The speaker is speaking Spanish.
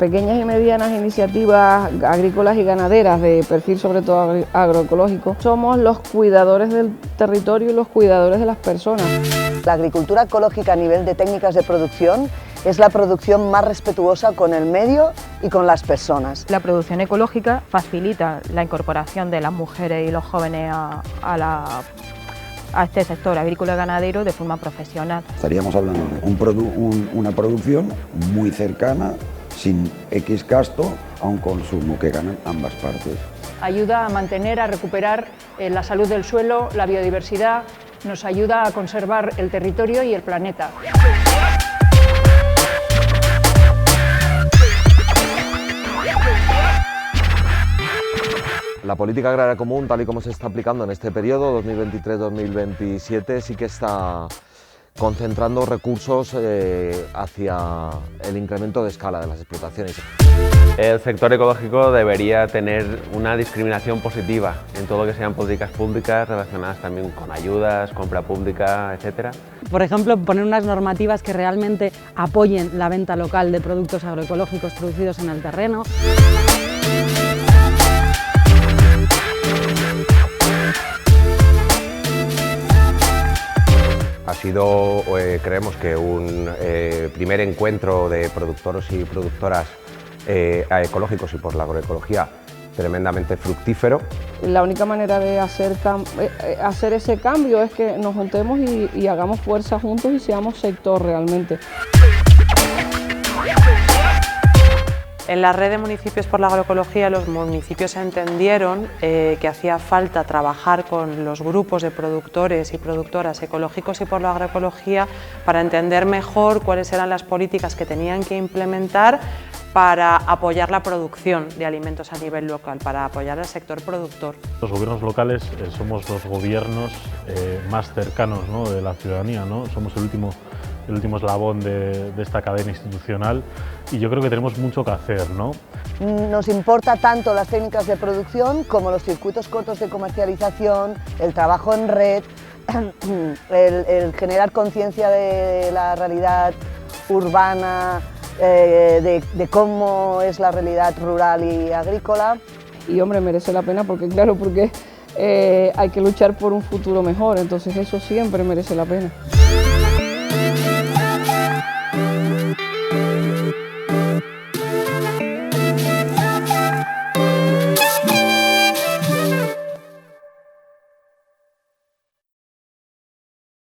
pequeñas y medianas iniciativas agrícolas y ganaderas de perfil sobre todo agroecológico, somos los cuidadores del territorio y los cuidadores de las personas. La agricultura ecológica a nivel de técnicas de producción es la producción más respetuosa con el medio y con las personas. La producción ecológica facilita la incorporación de las mujeres y los jóvenes a este sector agrícola y ganadero de forma profesional. Estaríamos hablando de una producción muy cercana, sin X gasto, a un consumo que ganan ambas partes. Ayuda a mantener, a recuperar la salud del suelo, la biodiversidad, nos ayuda a conservar el territorio y el planeta. La política agraria común, tal y como se está aplicando en este periodo 2023-2027, sí que está concentrando recursos hacia el incremento de escala de las explotaciones. El sector ecológico debería tener una discriminación positiva en todo lo que sean políticas públicas relacionadas también con ayudas, compra pública, etc. Por ejemplo, poner unas normativas que realmente apoyen la venta local de productos agroecológicos producidos en el terreno. Ha sido, creemos que un primer encuentro de productores y productoras ecológicos y por la agroecología tremendamente fructífero. La única manera de hacer ese cambio es que nos juntemos y hagamos fuerza juntos y seamos sector realmente. En la red de municipios por la agroecología, los municipios entendieron que hacía falta trabajar con los grupos de productores y productoras ecológicos y por la agroecología para entender mejor cuáles eran las políticas que tenían que implementar para apoyar la producción de alimentos a nivel local, para apoyar al sector productor. Los gobiernos locales somos los gobiernos más cercanos, ¿no?, de la ciudadanía, ¿no? Somos el último eslabón de esta cadena institucional y yo creo que tenemos mucho que hacer, ¿no? Nos importa tanto las técnicas de producción como los circuitos cortos de comercialización, el trabajo en red, el generar conciencia de la realidad urbana, de cómo es la realidad rural y agrícola. Y hombre, merece la pena porque porque hay que luchar por un futuro mejor, entonces eso siempre merece la pena.